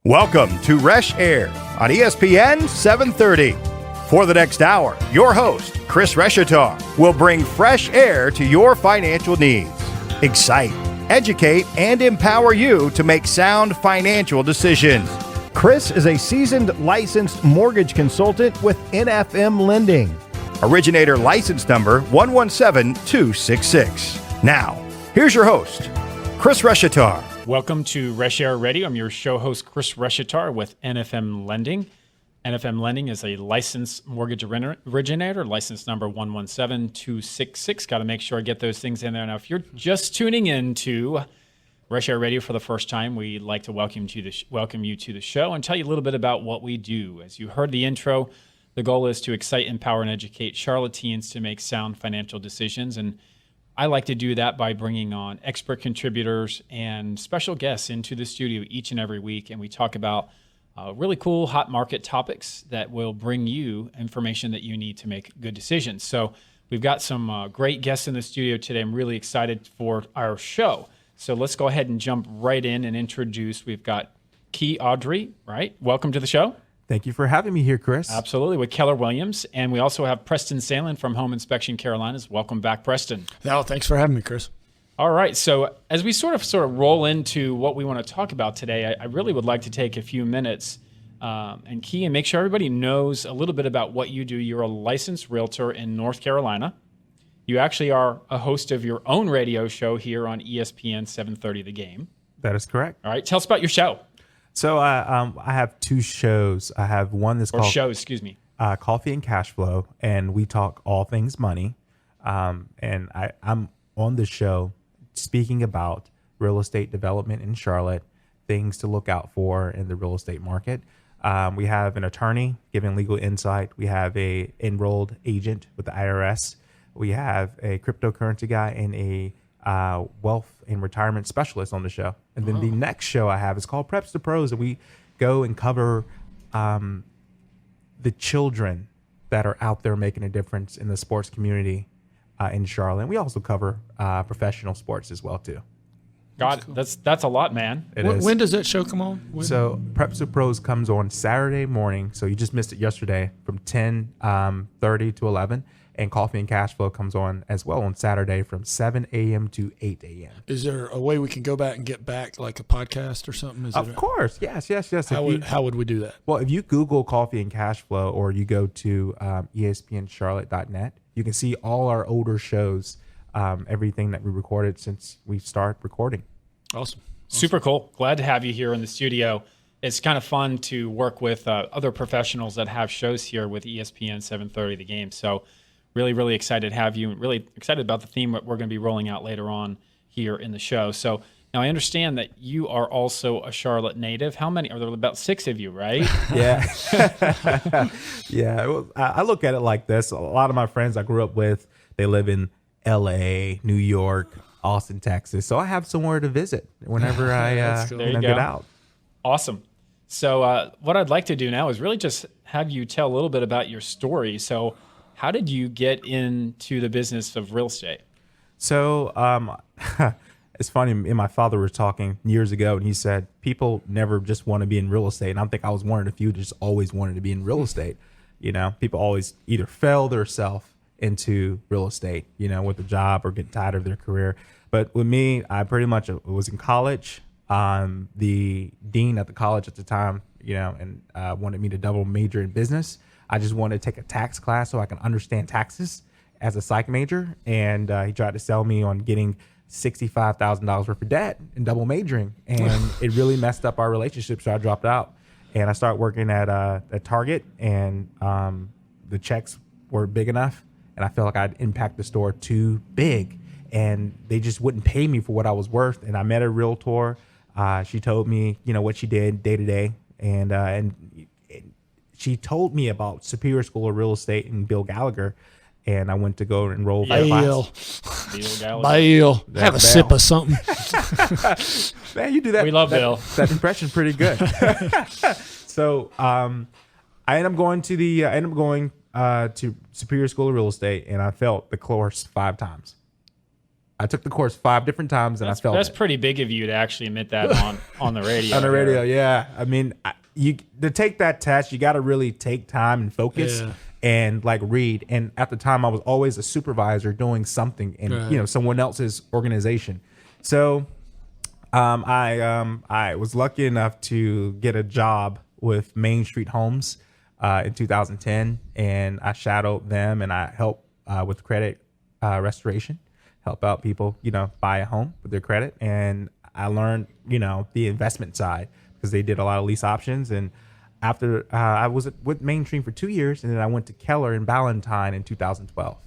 Welcome to Reshair on ESPN 730. For the next hour, your host, Chris Reshair, will bring fresh air to your financial needs. Excite, educate, and empower you to make sound financial decisions. Chris is a seasoned licensed mortgage consultant with NFM Lending. Originator license number 117266. Now, here's your host, Chris Reshair. Welcome to Reshair Radio. I'm your show host, Chris Reshair with NFM Lending. NFM Lending is a licensed mortgage originator, license number 117266. Got to make sure I get those things in there. Now, if you're just tuning in to Reshair Radio for the first time, we'd like to welcome you to the show and tell you a little bit about what we do. As you heard the intro, the goal is to excite, empower, and educate Charlotteans to make sound financial decisions. And I like to do that by bringing on expert contributors and special guests into the studio each and every week. And we talk about really cool hot market topics that will bring you information that you need to make good decisions. So we've got some great guests in the studio today. I'm really excited for our show. So let's go ahead and jump right in and introduce. We've got Ardery, right? Welcome to the show. Thank you for having me here, Chris. Absolutely, with Keller Williams. And we also have Preston Sandlin from Home Inspection Carolinas. Welcome back, Preston. No, thanks for having me, Chris. All right, so as we sort of roll into what we want to talk about today, I really would like to take a few minutes and make sure everybody knows a little bit about what you do. You're a licensed realtor in North Carolina. You actually are a host of your own radio show here on ESPN 730 The Game. That is correct. All right, tell us about your show. So I have two shows. I have one that's called Coffee and Cash Flow, and we talk all things money. And I'm on the show speaking about real estate development in Charlotte, things to look out for in the real estate market. We have an attorney giving legal insight. We have a enrolled agent with the IRS. We have a cryptocurrency guy and a wealth and retirement specialist on the show. And then the next show I have is called Preps to Pros, and we go and cover the children that are out there making a difference in the sports community in Charlotte. And we also cover professional sports as well too. God, that's a lot, man. When does that show come on? So Preps to Pros comes on Saturday morning. So you just missed it yesterday from 10:30 to 11. And Coffee and Cash Flow comes on as well on Saturday from 7 a.m. to 8 a.m. Is there a way we can go back and get back like a podcast or something? Of course. Yes. How would we do that? Well, if you Google Coffee and Cash Flow or you go to ESPNCharlotte.net, you can see all our older shows, everything that we recorded since we started recording. Awesome. Super cool. Glad to have you here in the studio. It's kind of fun to work with other professionals that have shows here with ESPN 730 The Game. So really, really excited to have you, and really excited about the theme that we're going to be rolling out later on here in the show. So now I understand that you are also a Charlotte native. How many? Are there about 6 of you, right? Yeah. Yeah. Well, I look at it like this. A lot of my friends I grew up with, they live in L.A., New York, Austin, Texas. So I have somewhere to visit whenever I get out. Awesome. So what I'd like to do now is really just have you tell a little bit about your story. So how did you get into the business of real estate? So it's funny. Me and my father were talking years ago, and he said people never just want to be in real estate. And I think I was one of the few that just always wanted to be in real estate. You know, people always either fell themselves into real estate, you know, with a job or get tired of their career. But with me, I pretty much was in college. The dean at the college at the time, you know, and wanted me to double major in business. I just wanted to take a tax class so I can understand taxes as a psych major. And he tried to sell me on getting $65,000 worth of debt and double majoring. And it really messed up our relationship. So I dropped out and I started working at Target, and the checks were big enough. And I felt like I'd impact the store too big, and they just wouldn't pay me for what I was worth. And I met a realtor. She told me, you know, what she did day to day. And she told me about Superior School of Real Estate and Bill Gallagher, and I went to go enroll for a class. Bill. Have a sip of something. Man, you do that. We love Bill. That impression pretty good. So I ended up going to Superior School of Real Estate, and I failed the course 5 times. I took the course 5 different times and I failed. That's pretty big of you to actually admit that on the radio. On the radio, yeah. I mean, you to take that test, you got to really take time and focus and like read. And at the time, I was always a supervisor doing something in someone else's organization. So I was lucky enough to get a job with Main Street Homes in 2010, and I shadowed them and I helped with credit restoration, help out people, buy a home with their credit. And I learned, the investment side because they did a lot of lease options. And after I was with Main Street for 2 years, and then I went to Keller and Ballantyne in 2012.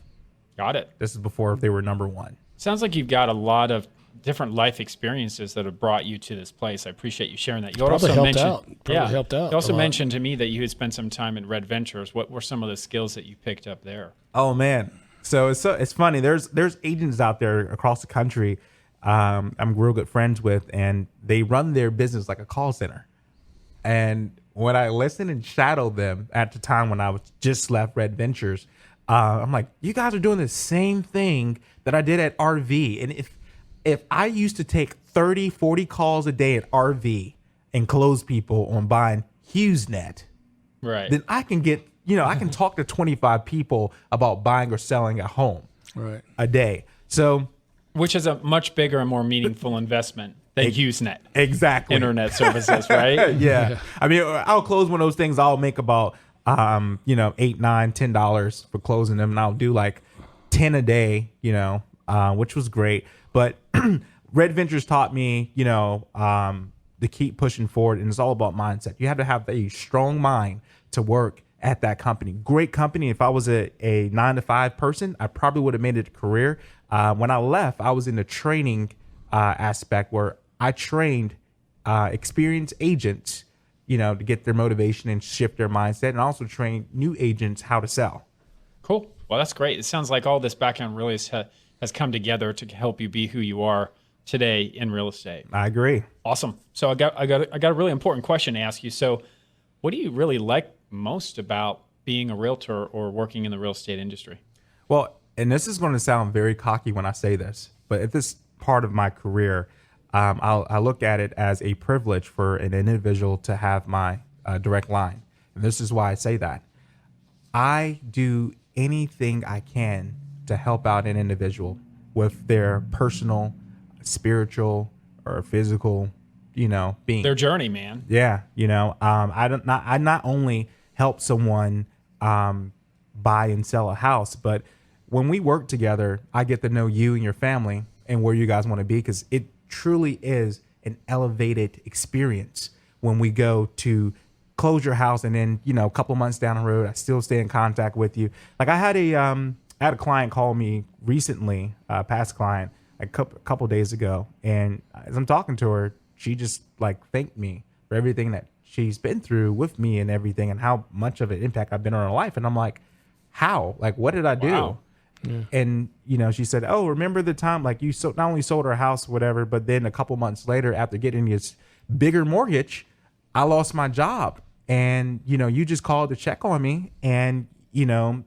Got it. This is before they were number one. Sounds like you've got a lot of different life experiences that have brought you to this place. I appreciate you sharing that. You Probably also helped mentioned, out. Probably helped out You also a lot. mentioned to me that you had spent some time at Red Ventures. What were some of the skills that you picked up there? Oh man, so it's funny. There's agents out there across the country. I'm real good friends with, and they run their business like a call center. And when I listened and shadowed them at the time when I was just left Red Ventures, I'm like, you guys are doing the same thing that I did at RV. And if I used to take 30, 40 calls a day at RV and close people on buying HughesNet, Right. then I can get, I can talk to 25 people about buying or selling a home a day. So, which is a much bigger and more meaningful investment than HughesNet. Exactly. Internet services, right? Yeah. I mean, I'll close one of those things. I'll make about, $8, $9, $10 for closing them. And I'll do like 10 a day, which was great. But Red Ventures taught me, to keep pushing forward. And it's all about mindset. You have to have a strong mind to work at that company. Great company. If I was a 9-to-5 person, I probably would have made it a career. When I left, I was in the training aspect where I trained experienced agents, to get their motivation and shift their mindset, and also train new agents how to sell. Cool. Well, that's great. It sounds like all this background really has come together to help you be who you are today in real estate. I agree. Awesome. So I got a really important question to ask you. So, what do you really like most about being a realtor or working in the real estate industry? Well, and this is going to sound very cocky when I say this, but at this part of my career, I look at it as a privilege for an individual to have my direct line. And this is why I say that. I do anything I can to help out an individual with their personal, spiritual, or physical, being. Their journey, man. Yeah. I not only help someone buy and sell a house, but when we work together, I get to know you and your family and where you guys want to be, because it truly is an elevated experience when we go to close your house, and then a couple months down the road, I still stay in contact with you. Like I had a client call me recently, past client, a couple days ago, and as I'm talking to her, she just thanked me for everything that she's been through with me and everything, and how much of an impact I've been on her life. And I'm like, how? What did I do? Wow. Yeah. And she said, oh, remember the time you not only sold her house, whatever, but then a couple months later, after getting this bigger mortgage, I lost my job. And you just called to check on me, and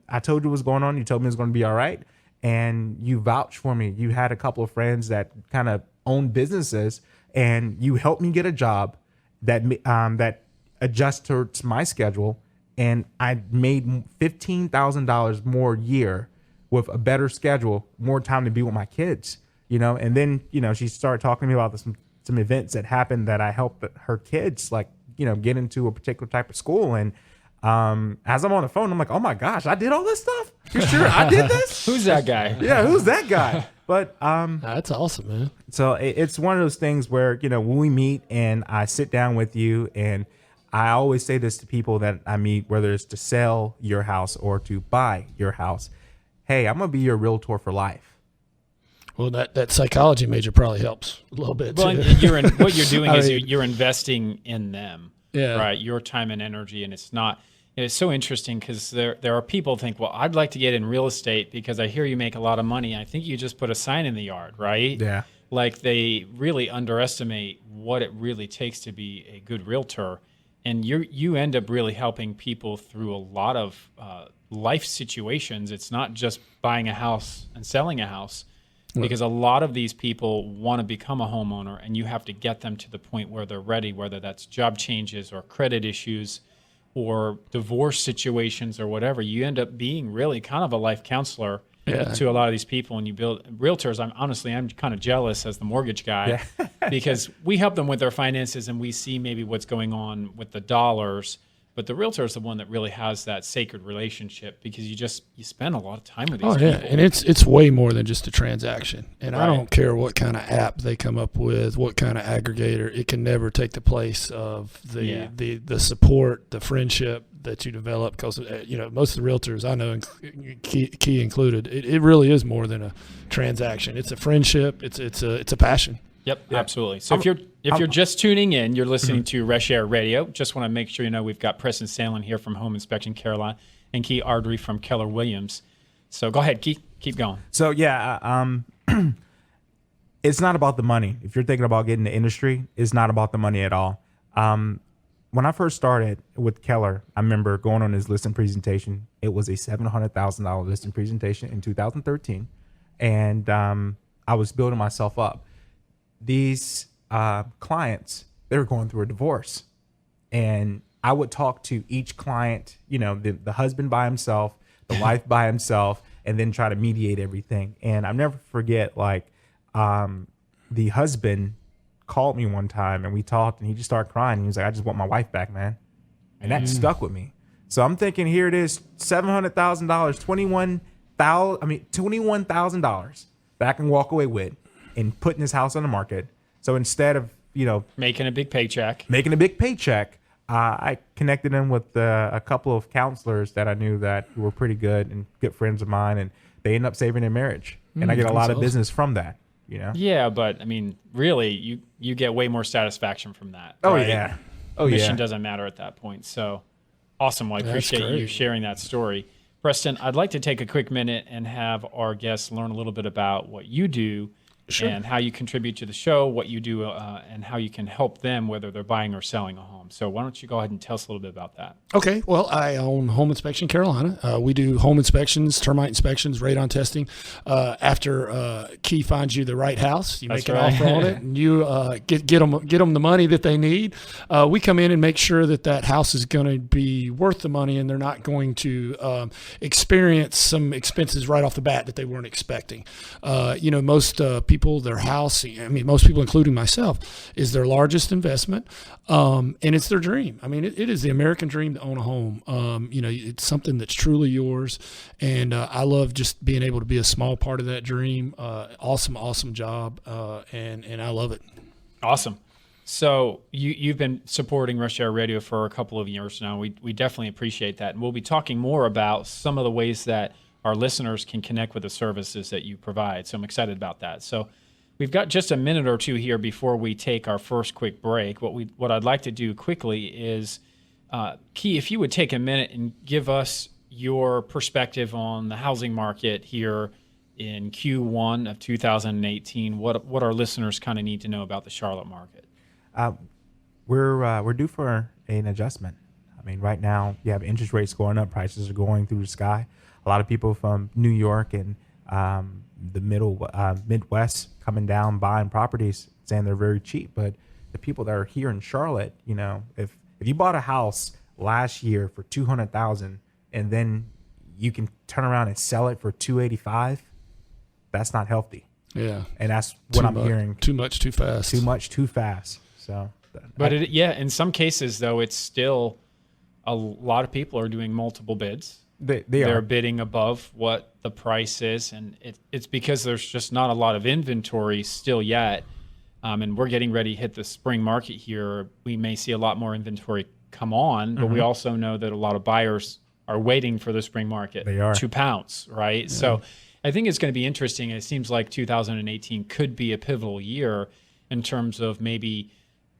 I told you what's going on. You told me it's going to be all right, and you vouched for me. You had a couple of friends that kind of own businesses, and you helped me get a job that adjusts to my schedule, and I made $15,000 more a year with a better schedule, more time to be with my kids, and then, she started talking to me about some events that happened that I helped her kids, get into a particular type of school. And as I'm on the phone, I'm like, oh my gosh, I did all this stuff? You sure I did this? Who's that guy? Yeah, who's that guy? But That's awesome, man. so it's one of those things where, when we meet and I sit down with you, and I always say this to people that I meet, whether it's to sell your house or to buy your house. Hey, I'm going to be your realtor for life. Well, that psychology major probably helps a little bit, Well, too. what you're doing is you're investing in them, Yeah. right? Your time and energy, and it's so interesting because there are people who think, well, I'd like to get in real estate because I hear you make a lot of money. I think you just put a sign in the yard, right? Yeah. They really underestimate what it really takes to be a good realtor, and you end up really helping people through a lot of life situations. It's not just buying a house and selling a house. because a lot of these people want to become a homeowner, and you have to get them to the point where they're ready, whether that's job changes or credit issues or divorce situations or whatever. You end up being really kind of a life counselor to a lot of these people, and you build realtors. I'm kind of jealous as the mortgage guy because we help them with their finances and we see maybe what's going on with the dollars. But the realtor is the one that really has that sacred relationship because you spend a lot of time with these people. And it's way more than just a transaction. And I don't care what kind of app they come up with, what kind of aggregator. It can never take the place of the support, the friendship that you develop. Because most of the realtors I know, Key included, it really is more than a transaction. It's a friendship. It's a passion. Yep, absolutely. So if you're just tuning in, you're listening to Reshair Radio. Just want to make sure you know we've got Preston Sandlin here from Home Inspection Carolina and Key Ardery from Keller Williams. So go ahead, Key, keep going. So it's not about the money. If you're thinking about getting the industry, it's not about the money at all. When I first started with Keller, I remember going on his listing presentation. It was a $700,000 listing presentation in 2013, and I was building myself up. These clients, they were going through a divorce, and I would talk to each client, the husband by himself, the wife by himself, and then try to mediate everything. And I'll never forget, the husband called me one time and we talked, and he just started crying. He was like, "I just want my wife back, man." And that stuck with me. So I'm thinking, here it is, $700,000, $21,000 that I can walk away with and putting his house on the market. So instead of, making a big paycheck, I connected him with a couple of counselors that I knew that were pretty good and good friends of mine, and they ended up saving their marriage. And I get a lot of business from that, Yeah, but I mean, really, you get way more satisfaction from that. Oh, right? yeah. Mission doesn't matter at that point. So awesome. Well, I appreciate you sharing that story. Preston, I'd like to take a quick minute and have our guests learn a little bit about what you do. Sure. And how you contribute to the show, what you do, and how you can help them, whether they're buying or selling a home. So why don't you go ahead and tell us a little bit about that? Okay. Well, I own Home Inspection Carolina. We do home inspections, termite inspections, radon testing. After Key finds you the right house, you make an offer on it, and you get them the money that they need. We come in and make sure that house is going to be worth the money, and they're not going to experience some expenses right off the bat that they weren't expecting. Most people, their house, most people, including myself, is their largest investment, and it's their dream. It is the American dream to own a home. It's something that's truly yours, and I love just being able to be a small part of that dream. Awesome job, and I love it. Awesome. So you've been supporting Reshair Radio for a couple of years now. We definitely appreciate that, and we'll be talking more about some of the ways that our listeners can connect with the services that you provide. So I'm excited about that. So we've got just a minute or two here before we take our first quick break. What I'd like to do quickly is, Key, if you would take a minute and give us your perspective on the housing market here in Q1 of 2018, what our listeners kind of need to know about the Charlotte market. We're due for an adjustment. Right now you have interest rates going up, prices are going through the sky. A lot of people from New York and the Midwest coming down, buying properties, saying they're very cheap. But the people that are here in Charlotte, if you bought a house last year for $200,000 and then you can turn around and sell it for $285,000, that's not healthy. Yeah, and that's what I'm hearing. Too much, too fast. Too much, too fast. So, but in some cases though, it's still a lot of people are doing multiple bids. They're bidding above what the price is, and it's because there's just not a lot of inventory still yet, and we're getting ready to hit the spring market here. We may see a lot more inventory come on, but we also know that a lot of buyers are waiting for the spring market to pounce, right? Yeah. So I think it's going to be interesting. It seems like 2018 could be a pivotal year in terms of maybe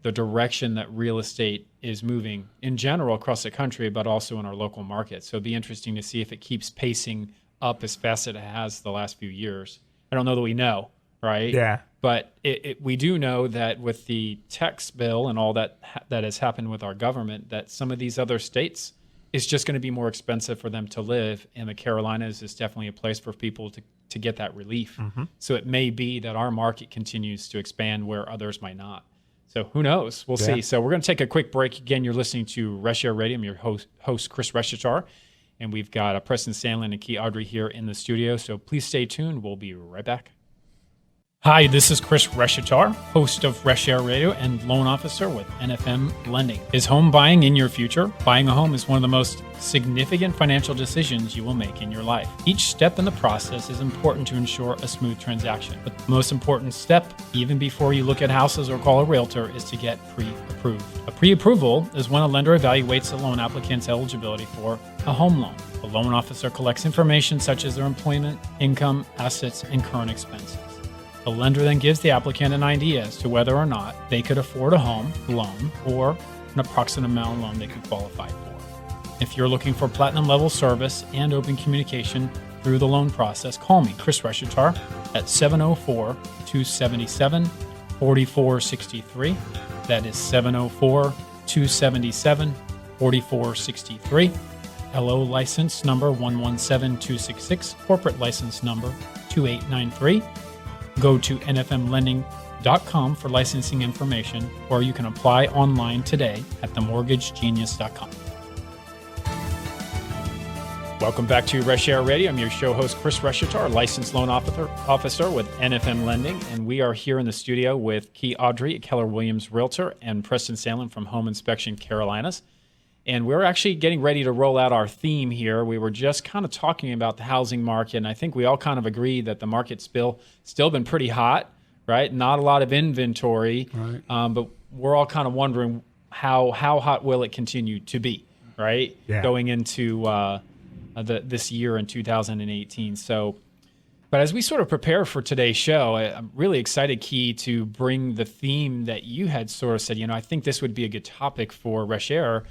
the direction that real estate is moving in general across the country, but also in our local market. So it'd be interesting to see if it keeps pacing up as fast as it has the last few years. I don't know that we know, right? Yeah. But we do know that with the tax bill and all that has happened with our government, that some of these other states it's just going to be more expensive for them to live. And the Carolinas is definitely a place for people to get that relief. So it may be that our market continues to expand where others might not. So who knows? We'll see. So we're going to take a quick break. Again, you're listening to Reshair Radio. I'm your host Chris Reshatar. And we've got Preston, Sandlin, and Key Ardery here in the studio. So please stay tuned. We'll be right back. Hi, this is Chris Reshatar, host of Reshair Radio and loan officer with NFM Lending. Is home buying in your future? Buying a home is one of the most significant financial decisions you will make in your life. Each step in the process is important to ensure a smooth transaction. But the most important step, even before you look at houses or call a realtor, is to get pre-approved. A pre-approval is when a lender evaluates a loan applicant's eligibility for a home loan. A loan officer collects information such as their employment, income, assets, and current expenses. The lender then gives the applicant an idea as to whether or not they could afford a home loan or an approximate amount of loan they could qualify for. If you're looking for platinum level service and open communication through the loan process, call me, Chris Reshatar, at 704-277-4463. That is 704-277-4463. LO license number 117266, corporate license number 2893. Go to nfmlending.com for licensing information, or you can apply online today at themortgagegenius.com. Welcome back to Reshair Radio. I'm your show host, Chris Reshatar, licensed loan officer with NFM Lending, and we are here in the studio with Key Ardery, Keller Williams Realtor, and Preston Sandlin from Home Inspection Carolinas. And we're actually getting ready to roll out our theme here. We were just kind of talking about the housing market, and I think we all kind of agree that the market's still been pretty hot, right? Not a lot of inventory, Right. But we're all kind of wondering how hot will it continue to be, right? Yeah. Going into this year in 2018. So, but as we sort of prepare for today's show, I'm really excited, Key, to bring the theme that you had sort of said, I think this would be a good topic for Reshair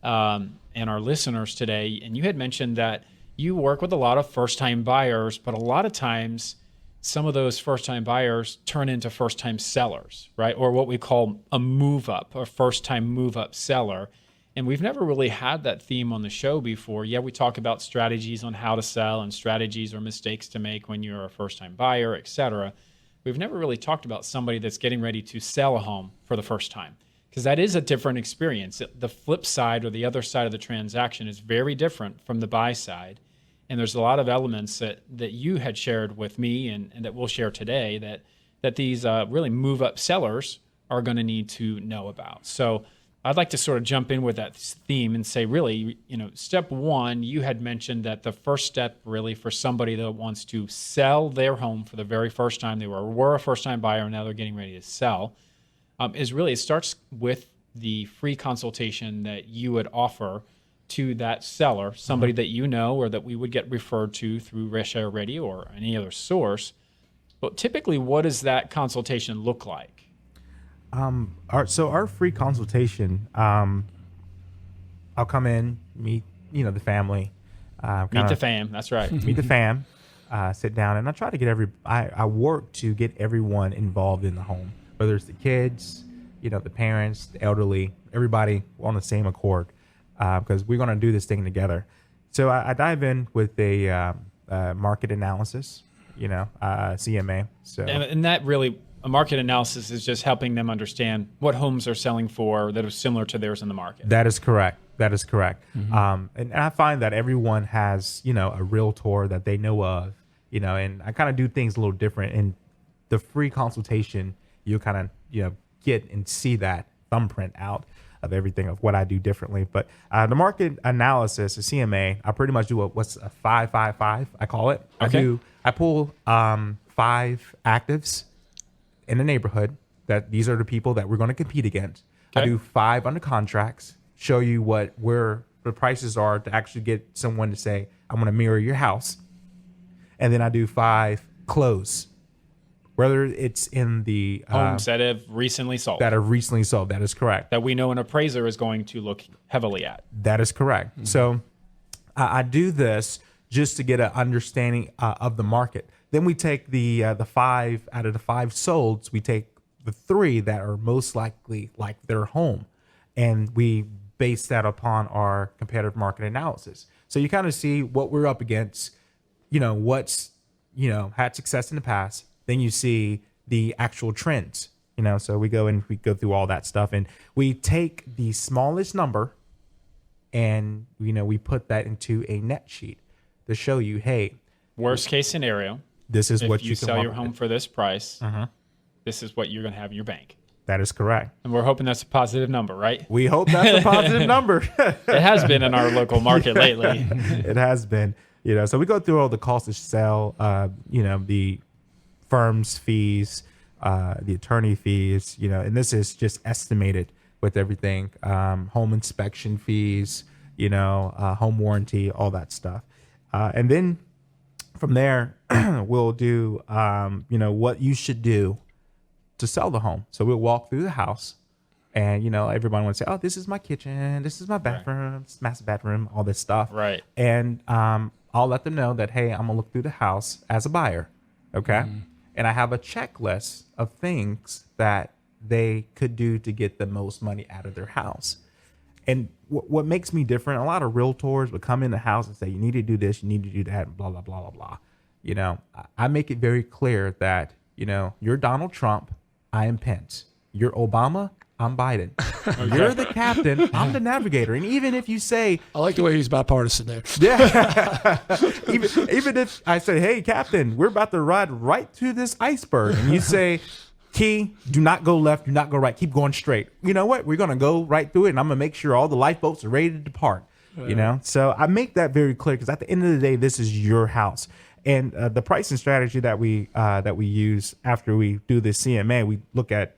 and our listeners today. And you had mentioned that you work with a lot of first-time buyers, but a lot of times some of those first-time buyers turn into first-time sellers, right? Or what we call a move-up, or first-time move-up seller. And we've never really had that theme on the show before. Yeah, we talk about strategies on how to sell and strategies or mistakes to make when you're a first-time buyer, et cetera. We've never really talked about somebody that's getting ready to sell a home for the first time, because that is a different experience. The flip side, or the other side of the transaction, is very different from the buy side. And there's a lot of elements that you had shared with me and that we'll share today that these really move-up sellers are going to need to know about. So I'd like to sort of jump in with that theme and say, really, step one, you had mentioned that the first step really for somebody that wants to sell their home for the very first time, they were a first-time buyer and now they're getting ready to sell, is really, it starts with the free consultation that you would offer to that seller, somebody that you know or that we would get referred to through Reshair Radio or any other source. But typically, what does that consultation look like? Our free consultation, I'll come in, meet the family, Meet the fam. That's right. meet the fam, sit down, and I try to get I work to get everyone involved in the home, whether it's the kids, the parents, the elderly, everybody on the same accord, because we're going to do this thing together. So I dive in with a market analysis, CMA. So And that really, a market analysis is just helping them understand what homes are selling for that are similar to theirs in the market. That is correct. Mm-hmm. And I find that everyone has, a realtor that they know of, and I kind of do things a little different. And the free consultation, you kind of, get and see that thumbprint out of everything of what I do differently. But the market analysis, the CMA, I pretty much do what's a 5-5-5, I call it. Okay. I pull 5 actives in the neighborhood that these are the people that we're going to compete against. Okay. I do 5 under contracts, show you where the prices are to actually get someone to say, I'm going to mirror your house. And then I do 5 close, whether it's in the Homes that have recently sold. That is correct. That we know an appraiser is going to look heavily at. That is correct. Mm-hmm. So I do this just to get an understanding of the market. Then we take the 5 out of the 5 solds. We take the 3 that are most likely like their home, and we base that upon our competitive market analysis. So you kind of see what we're up against, what's, had success in the past. Then you see the actual trends, so we go through all that stuff, and we take the smallest number and, we put that into a net sheet to show you, hey, worst case scenario, this is what you can sell walk your home with. for this price. This is what you're going to have in your bank. That is correct. And we're hoping that's a positive number, right? We hope that's a positive number. It has been in our local market lately. It has been, so we go through all the cost to sell, the firm's fees, the attorney fees, and this is just estimated with everything, home inspection fees, home warranty, all that stuff. And then from there, we'll do, what you should do to sell the home. So we'll walk through the house, and everybody will say, "Oh, this is my kitchen, this is my bathroom, this is master bathroom, all this stuff." Right. And I'll let them know that, hey, I'm gonna look through the house as a buyer, okay? And I have a checklist of things that they could do to get the most money out of their house. And what makes me different, a lot of realtors would come in the house and say, you need to do this, you need to do that, and blah, blah, blah, blah, blah. I make it very clear that, you're Donald Trump, I am Pence. You're Obama, I'm Biden. You're the captain, I'm the navigator. And even if you say... I like the way he's bipartisan there. Yeah. even if I say, hey, captain, we're about to ride right through this iceberg. And you say... Key, do not go left, do not go right. Keep going straight. You know what? We're going to go right through it, and I'm going to make sure all the lifeboats are ready to depart. So I make that very clear, because at the end of the day, this is your house. And the pricing strategy that we use after we do this CMA, we look at,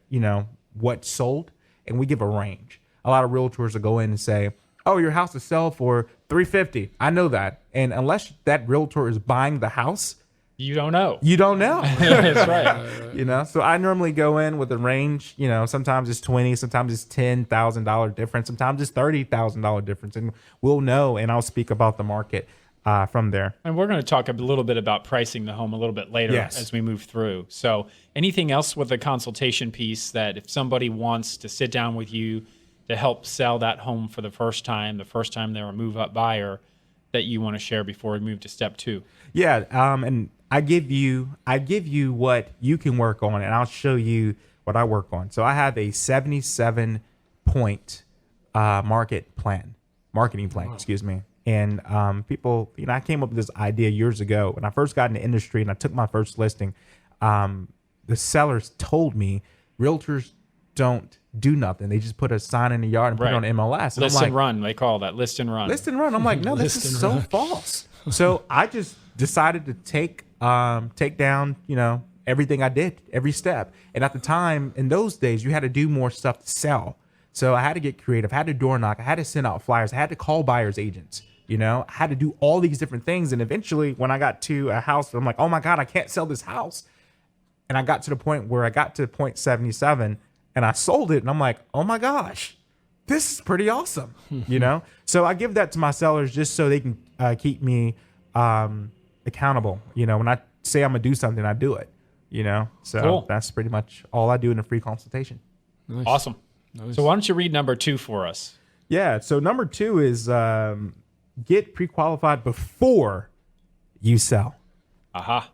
what's sold, and we give a range. A lot of realtors will go in and say, oh, your house is sell for $350. I know that. And unless that realtor is buying the house, you don't know. That's right. So I normally go in with a range, sometimes it's 20, sometimes it's $10,000 difference, sometimes it's $30,000 difference, and we'll know, and I'll speak about the market from there. And we're going to talk a little bit about pricing the home a little bit later as we move through. So anything else with the consultation piece that if somebody wants to sit down with you to help sell that home for the first time they're a move-up buyer, that you want to share before we move to step 2? Yeah, and I give you what you can work on, and I'll show you what I work on. So I have a 77-point marketing plan, excuse me. And people, I came up with this idea years ago when I first got in the industry, and I took my first listing. The sellers told me realtors don't do nothing. They just put a sign in the yard and put it on MLS. And List and run, they call that. List and run. List and run. I'm like, no, this is so false. So I just decided to take down, everything I did, every step. And at the time, in those days, you had to do more stuff to sell. So I had to get creative. I had to door knock. I had to send out flyers. I had to call buyers agents. I had to do all these different things. And eventually, when I got to a house, I'm like, oh my God, I can't sell this house. And I got to the point where I got to point 77 and I sold it. And I'm like, oh my gosh, this is pretty awesome. So I give that to my sellers just so they can keep me accountable. When I say I'm going to do something, I do it. So cool. That's pretty much all I do in a free consultation. Nice. Awesome. Nice. So why don't you read number 2 for us? Yeah. So number 2 is get pre-qualified before you sell. Aha.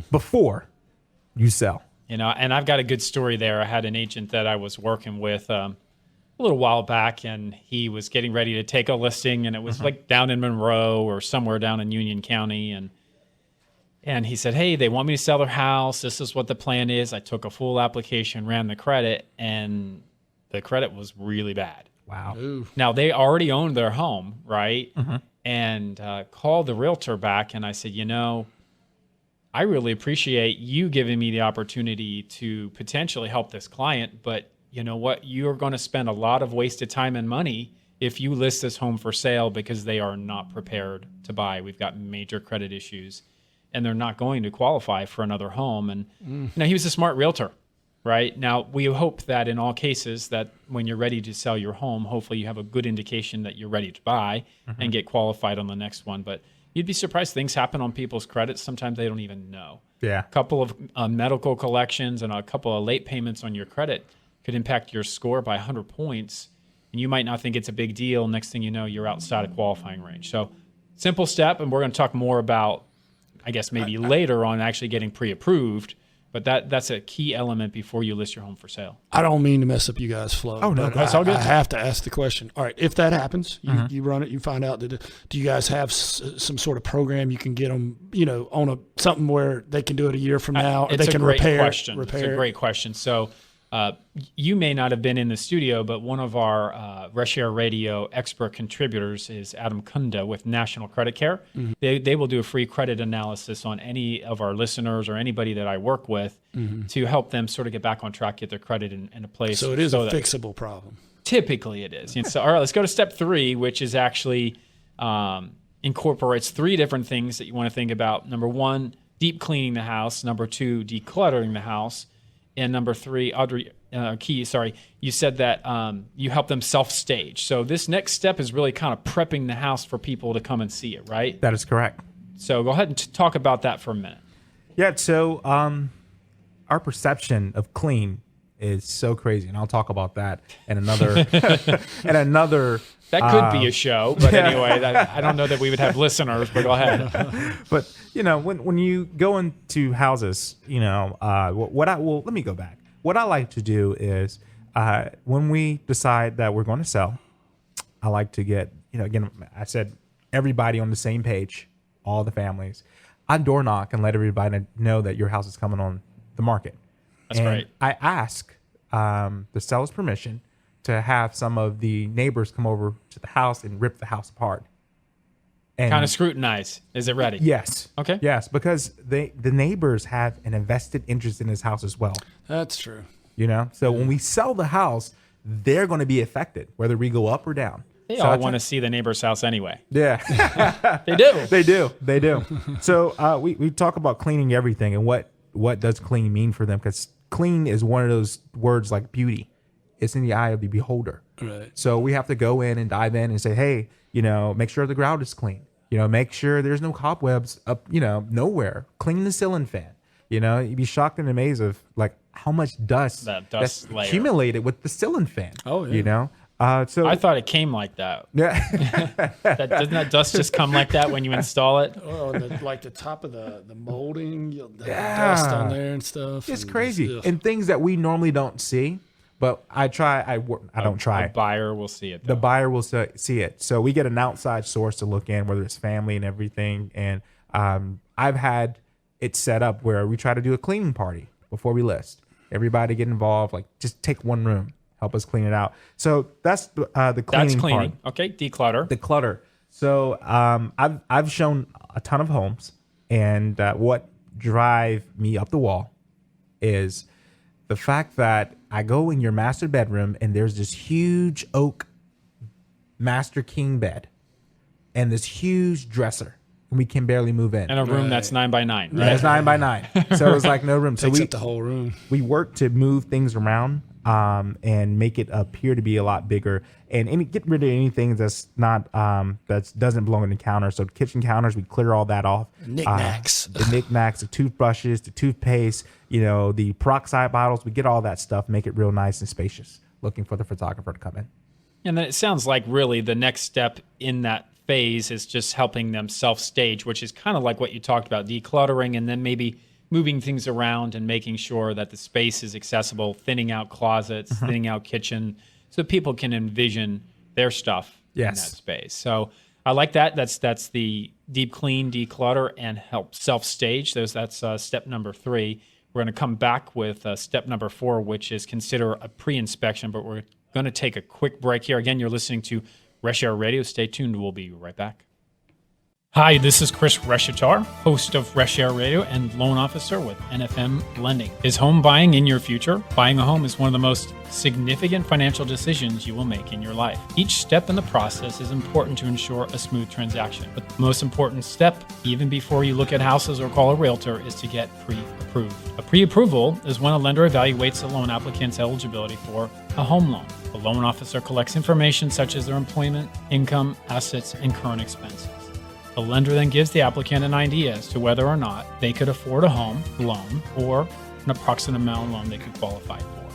Before you sell. And I've got a good story there. I had an agent that I was working with a little while back, and he was getting ready to take a listing, and it was like down in Monroe or somewhere down in Union County. And he said, hey, they want me to sell their house. This is what the plan is. I took a full application, ran the credit, and the credit was really bad. Wow. Ooh. Now, they already owned their home, right? And called the realtor back, and I said, I really appreciate you giving me the opportunity to potentially help this client, but you know what? You're going to spend a lot of wasted time and money if you list this home for sale because they are not prepared to buy. We've got major credit issues, and they're not going to qualify for another home. And he was a smart realtor, right? Now, we hope that in all cases that when you're ready to sell your home, hopefully you have a good indication that you're ready to buy and get qualified on the next one. But you'd be surprised things happen on people's credits. Sometimes they don't even know. Yeah. A couple of medical collections and a couple of late payments on your credit could impact your score by 100 points. and you might not think it's a big deal. Next thing you know, you're outside of qualifying range. So simple step, and we're going to talk more about, I guess, maybe later on actually getting pre-approved. But that's a key element before you list your home for sale. I don't mean to mess up you guys' flow. Oh, no, but that's all good. I have to ask the question. All right, if that happens, you run it, you find out that do you guys have some sort of program you can get them, on something where they can do it a year from now, or they can repair? It's a great question. So you may not have been in the studio, but one of our Reshair Radio expert contributors is Adam Kunda with National Credit Care. They will do a free credit analysis on any of our listeners or anybody that I work with to help them sort of get back on track, get their credit in a place. So it is a fixable problem. Typically it is. So, all right, let's go to step 3, which is actually incorporates 3 different things that you want to think about. Number 1, deep cleaning the house. Number 2, decluttering the house. And number 3, Audrey, you said that you help them self-stage. So this next step is really kind of prepping the house for people to come and see it, right? That is correct. So go ahead and talk about that for a minute. Yeah, so our perception of clean is so crazy, and I'll talk about that in another That could be a show, but anyway, I don't know that we would have listeners, but go ahead. But when you go into houses, let me go back. What I like to do is when we decide that we're going to sell, I like to get, again, I said everybody on the same page, all the families. I door knock and let everybody know that your house is coming on the market. That's and great. I ask the seller's permission to have some of the neighbors come over to the house and rip the house apart. And kind of scrutinize. Is it ready? Yes. Okay. Yes, because the neighbors have an invested interest in this house as well. That's true. So when we sell the house, they're going to be affected, whether we go up or down. They all want to see the neighbor's house anyway. Yeah. They do. They do. So we talk about cleaning everything and what does clean mean for them, because clean is one of those words like beauty. It's in the eye of the beholder. Right. So we have to go in and dive in and say, hey, make sure the grout is clean. Make sure there's no cobwebs up, nowhere. Clean the ceiling fan. You'd be shocked and amazed of like how much dust that's layer accumulated with the ceiling fan. Oh, yeah. So I thought it came like that. Yeah. Doesn't that dust just come like that when you install it? Oh, like the top of the molding, the dust on there and stuff. It's crazy. And things that we normally don't see. But I don't try. The buyer will see it, though. The buyer will see it. So we get an outside source to look in, whether it's family and everything. And I've had it set up where we try to do a cleaning party before we list. Everybody get involved. Like, just take one room, help us clean it out. So that's the cleaning. That's cleaning. Part. Okay, declutter. The clutter. So I've shown a ton of homes, and what drive me up the wall is the fact that I go in your master bedroom and there's this huge oak master king bed and this huge dresser, and we can barely move in. And a room that's 9 by 9. Right? That's 9 by 9. So it's like no room. Takes up the whole room. We work to move things around and make it appear to be a lot bigger, and get rid of anything that's not that doesn't belong on the counter. So kitchen counters, we clear all that off. Knickknacks. The knickknacks, the toothbrushes, the toothpaste, the peroxide bottles. We get all that stuff, make it real nice and spacious. Looking for the photographer to come in. And then it sounds like really the next step in that phase is just helping them self-stage, which is kind of like what you talked about, decluttering, and then maybe moving things around and making sure that the space is accessible, thinning out closets, thinning out kitchen, so people can envision their stuff in that space. So I like that. That's the deep clean, declutter, and help self-stage. That's step number 3. We're going to come back with step number 4, which is consider a pre-inspection, but we're going to take a quick break here. Again, you're listening to Reshair Radio. Stay tuned. We'll be right back. Hi, this is Chris Reshatar, host of Reshair Radio and loan officer with NFM Lending. Is home buying in your future? Buying a home is one of the most significant financial decisions you will make in your life. Each step in the process is important to ensure a smooth transaction. But the most important step, even before you look at houses or call a realtor, is to get pre-approved. A pre-approval is when a lender evaluates a loan applicant's eligibility for a home loan. The loan officer collects information such as their employment, income, assets, and current expenses. The lender then gives the applicant an idea as to whether or not they could afford a home loan or an approximate amount of loan they could qualify for.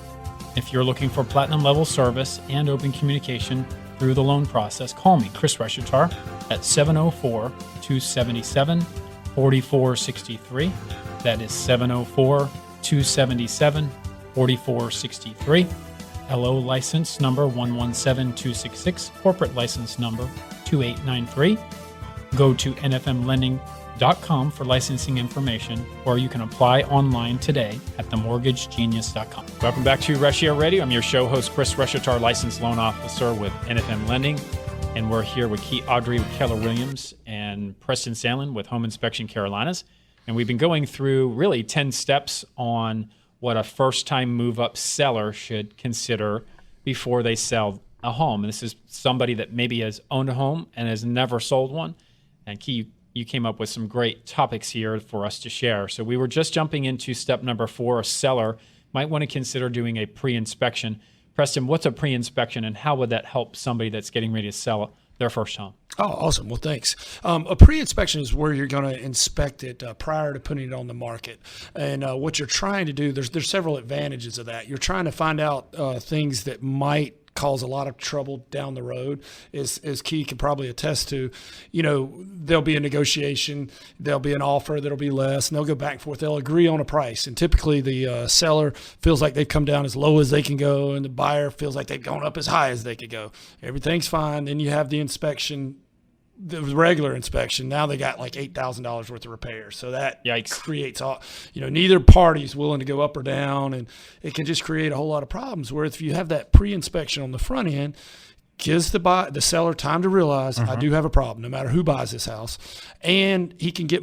If you're looking for platinum level service and open communication through the loan process, call me, Chris Reshatar, at 704-277-4463. That is 704-277-4463. LO license number 117266, corporate license number 2893. Go to nfmlending.com for licensing information, or you can apply online today at themortgagegenius.com. Welcome back to Reshair Radio. I'm your show host, Chris Reshatar, licensed loan officer with NFM Lending, and we're here with Ardery with Keller Williams and Preston Sandlin with Home Inspection Carolinas. And we've been going through really 10 steps on what a first-time move-up seller should consider before they sell a home. And this is somebody that maybe has owned a home and has never sold one. And Key, you came up with some great topics here for us to share. So we were just jumping into step number 4. A seller might want to consider doing a pre-inspection. Preston, what's a pre-inspection, and how would that help somebody that's getting ready to sell their first home? Oh, awesome. Well, thanks. A pre-inspection is where you're going to inspect it prior to putting it on the market. And what you're trying to do, there's several advantages of that. You're trying to find out things that might cause a lot of trouble down the road. As Key can probably attest to, there'll be a negotiation, there'll be an offer that'll be less, and they'll go back and forth. They'll agree on a price. And typically the seller feels like they've come down as low as they can go, and the buyer feels like they've gone up as high as they could go. Everything's fine. Then you have the inspection, the regular inspection. Now they got like $8,000 worth of repairs. So that creates all, neither party's willing to go up or down, and it can just create a whole lot of problems. Where if you have that pre-inspection on the front end, gives the seller time to realize I do have a problem, no matter who buys this house, and he can get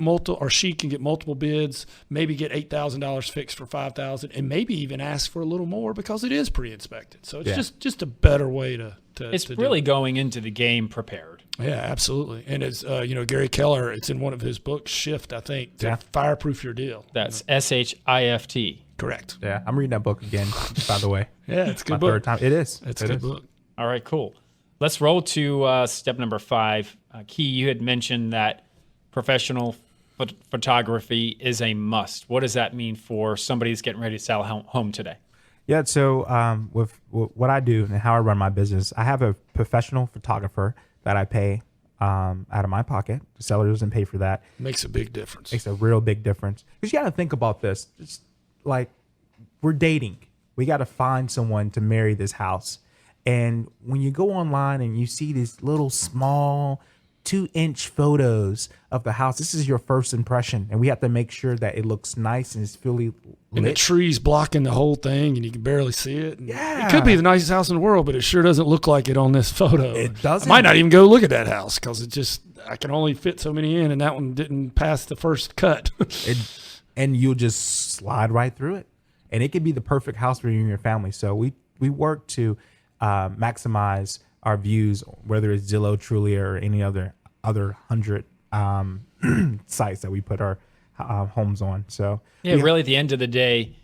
she can get multiple bids, maybe get $8,000 fixed for $5,000, and maybe even ask for a little more because it is pre-inspected. So it's just a better way to it's really going into the game prepared. Yeah, absolutely. And it's Gary Keller, it's in one of his books, Shift, I think, to fireproof your deal. That's SHIFT. Correct. Yeah, I'm reading that book again, by the way. Yeah, it's a good My book. third time. It is. It's a good book. All right, cool. Let's roll to step number 5. Key, you had mentioned that professional photography is a must. What does that mean for somebody who's getting ready to sell a home today? Yeah, so with what I do and how I run my business, I have a professional photographer that I pay out of my pocket. The seller doesn't pay for that. Makes a big difference. Makes a real big difference. Because you got to think about this. It's like we're dating. We got to find someone to marry this house. And when you go online and you see these little small 2-inch photos of the house, this is your first impression. And we have to make sure that it looks nice and it's fully lit. And the tree's blocking the whole thing and you can barely see it. And it could be the nicest house in the world, but it sure doesn't look like it on this photo. It doesn't. I might not even go look at that house because I can only fit so many in, and that one didn't pass the first cut. And you'll just slide right through it. And it could be the perfect house for you and your family. So we work to maximize our views, whether it's Zillow, Trulia, or any other 100 sites that we put our homes on. So really at the end of the day,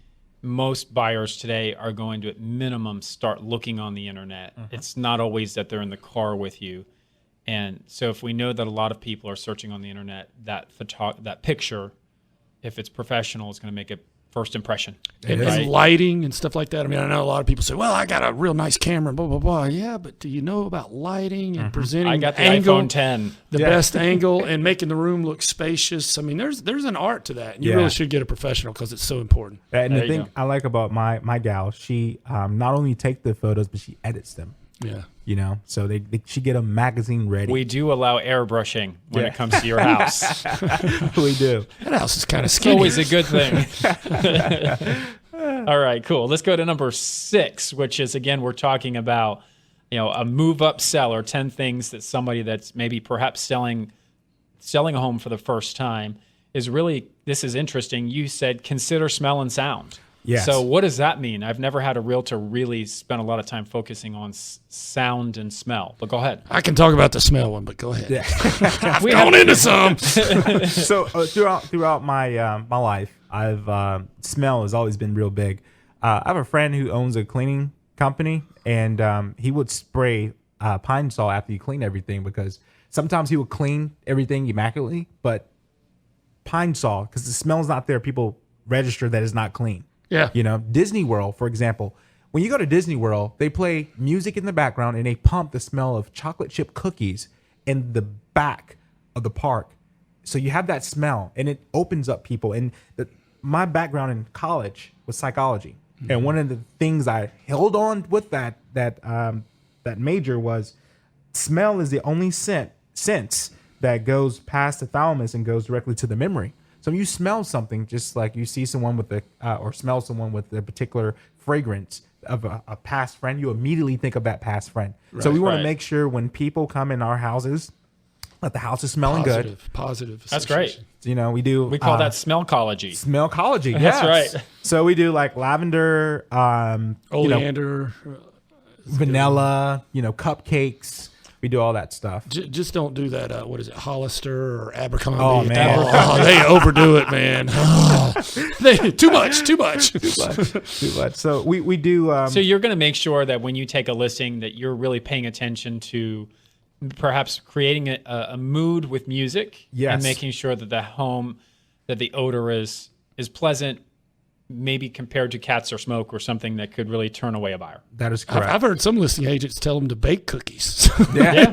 most buyers today are going to at minimum start looking on the internet. It's not always that they're in the car with you. And so if we know that a lot of people are searching on the internet, that picture, if it's professional, is going to make a first impression. And lighting and stuff like that. I mean, I know a lot of people say, well, I got a real nice camera, blah, blah, blah. Yeah, but do you know about lighting and presenting I got the angle, iPhone 10. the best angle, and making the room look spacious? I mean, there's an art to that. And you really should get a professional because it's so important. And the thing I like about my gal, she not only takes the photos, but she edits them. Yeah. So she get a magazine ready. We do allow airbrushing when it comes to your house. We do. That house is kind of It's skinny. always a good thing. All right, cool. Let's go to number 6, which is, again, we're talking about, a move-up seller, 10 things that somebody that's maybe perhaps selling a home for the first time is really, this is interesting. You said consider smell and sound. Yes. So what does that mean? I've never had a realtor really spend a lot of time focusing on sound and smell. But go ahead. I can talk about the smell one, but go ahead. Yeah. I've gone into some. So throughout my my life, smell has always been real big. I have a friend who owns a cleaning company, and he would spray pine saw after you clean everything, because sometimes he would clean everything immaculately, but pine saw, because the smell's not there, people register that it's not clean. Yeah. Disney World, for example, When you go to Disney World, they play music in the background and they pump the smell of chocolate chip cookies in the back of the park. So you have that smell and it opens up people. And my background in college was psychology. Mm-hmm. And one of the things I held on with that major was smell is the only sense that goes past the thalamus and goes directly to the memory. So when you smell something, just like you see someone with or smell someone with a particular fragrance of a past friend, you immediately think of that past friend. Right, so we want to make sure when people come in our houses, that the house is smelling good. Positive. That's great. You know, we call that smellcology. Smellcology, yes. That's right. So we do like lavender, oleander, vanilla, cupcakes. We do all that stuff. Just don't do that. What is it, Hollister or Abercrombie? Oh man, they overdo it, man. Too much. So we do. So you're going to make sure that when you take a listing, that you're really paying attention to perhaps creating a mood with music, yes, and making sure that the home, that the odor is pleasant, maybe compared to cats or smoke or something that could really turn away a buyer. That is correct. I've heard some listing agents tell them to bake cookies. Yeah.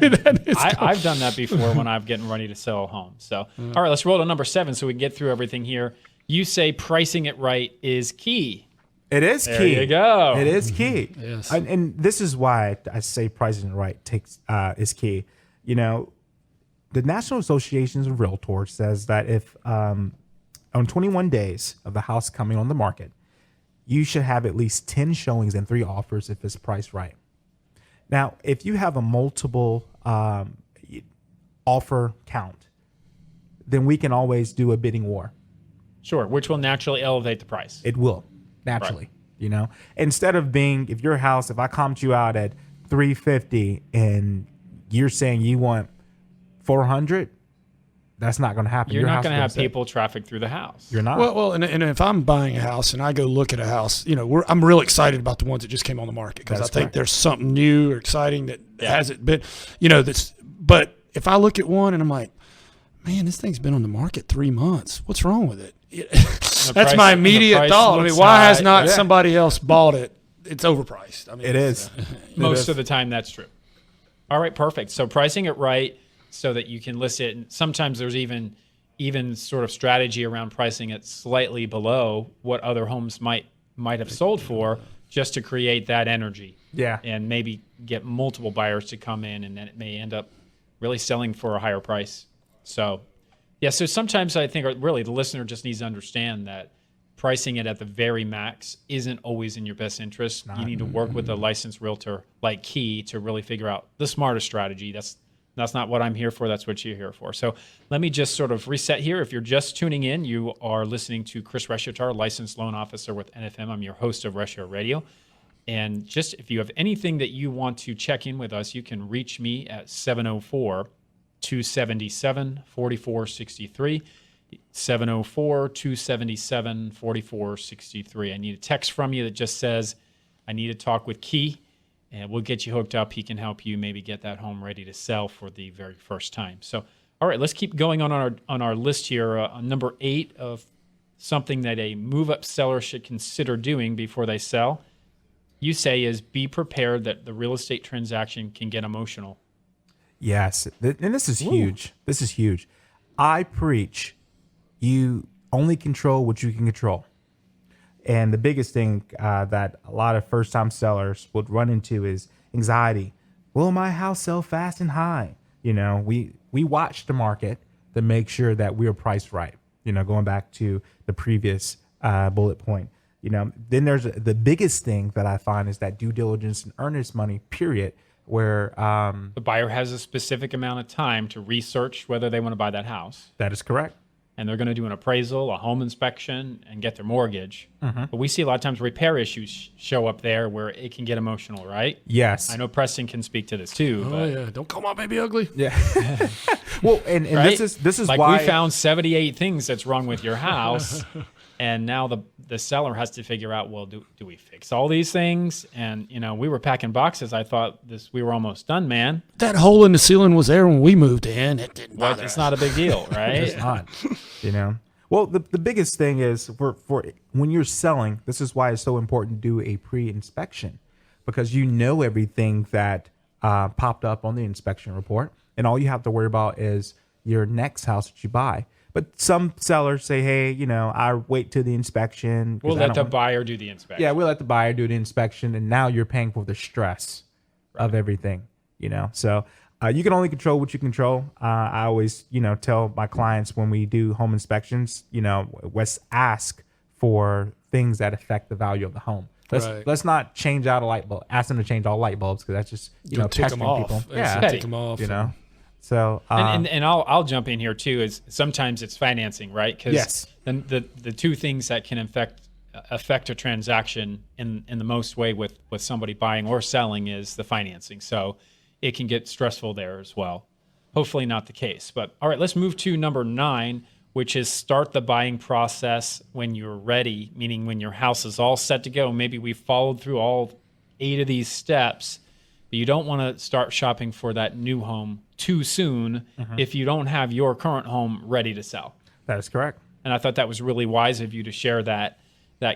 I've done that before when I'm getting ready to sell a home. So, all right, let's roll to number 7 so we can get through everything here. You say pricing it right is key. It is key. There you go. It is key. Yes. And this is why I say pricing it right is key. The National Association of Realtors says that if on 21 days of the house coming on the market, you should have at least 10 showings and 3 offers if it's priced right. Now, if you have a multiple offer count, then we can always do a bidding war. Sure, which will naturally elevate the price. It will, naturally. Right. Instead of if your house, if I comped you out at $350 and you're saying you want $400, that's not going to happen. You're not going to have people traffic through the house. You're not. Well, and if I'm buying a house and I go look at a house, I'm real excited about the ones that just came on the market because I think there's something new or exciting that hasn't been, that's. But if I look at one and I'm like, man, this thing's been on the market 3 months. What's wrong with it? That's my immediate thought. Why has not somebody else bought it? It's overpriced. It is. Most of the time, that's true. All right, perfect. So pricing it right, so that you can list it. And sometimes there's even sort of strategy around pricing it slightly below what other homes might have sold for, just to create that energy. Yeah. And maybe get multiple buyers to come in, and then it may end up really selling for a higher price. So, so sometimes I think really the listener just needs to understand that pricing it at the very max isn't always in your best interest. You need to work with a licensed realtor like Key to really figure out the smartest strategy. That's not what I'm here for. That's what you're here for. So let me just sort of reset here. If you're just tuning in, you are listening to Chris Reshair, licensed loan officer with NFM. I'm your host of Reshair Radio. And just if you have anything that you want to check in with us, you can reach me at 704-277-4463. 704-277-4463. I need a text from you that just says, I need to talk with Key. And we'll get you hooked up. He can help you maybe get that home ready to sell for the very first time. So, all right, let's keep going on our list here. Number 8 of something that a move-up seller should consider doing before they sell, you say, is be prepared that the real estate transaction can get emotional. Yes, and this is huge. This is huge. I preach you only control what you can control. And the biggest thing that a lot of first-time sellers would run into is anxiety. Will my house sell fast and high? We watch the market to make sure that we're priced right. Going back to the previous bullet point. Then there's the biggest thing that I find is that due diligence and earnest money, period, where the buyer has a specific amount of time to research whether they want to buy that house. That is correct. And they're going to do an appraisal, a home inspection, and get their mortgage. Mm-hmm. But we see a lot of times repair issues show up there where it can get emotional, right? Yes. I know Preston can speak to this too. Yeah. Don't call my baby ugly. Yeah. Well, and right? this is like why we found 78 things that's wrong with your house. And now the seller has to figure out, well, do we fix all these things? And, we were packing boxes. I thought we were almost done, man. That hole in the ceiling was there when we moved in. It didn't bother It's not a big deal, right? It's not. Well, the biggest thing is for when you're selling, this is why it's so important to do a pre-inspection, because you know everything that popped up on the inspection report, and all you have to worry about is your next house that you buy. But some sellers say, hey, I wait till the inspection. We'll let the buyer do the inspection. Yeah, we'll let the buyer do the inspection, and now you're paying for the stress of everything, So you can only control what you control. I always, tell my clients when we do home inspections, let's ask for things that affect the value of the home. Let's not change out a light bulb. Ask them to change all light bulbs because that's just testing people. Yeah, take them off. So and I'll jump in here too. Is sometimes it's financing, right? Because then the two things that can affect a transaction in the most way with somebody buying or selling is the financing. So it can get stressful there as well. Hopefully not the case. But all right, let's move to number 9, which is start the buying process when you're ready, meaning when your house is all set to go. Maybe we've followed through all 8 of these steps, but you don't want to start shopping for that new home too soon if you don't have your current home ready to sell. That is correct. And I thought that was really wise of you to share that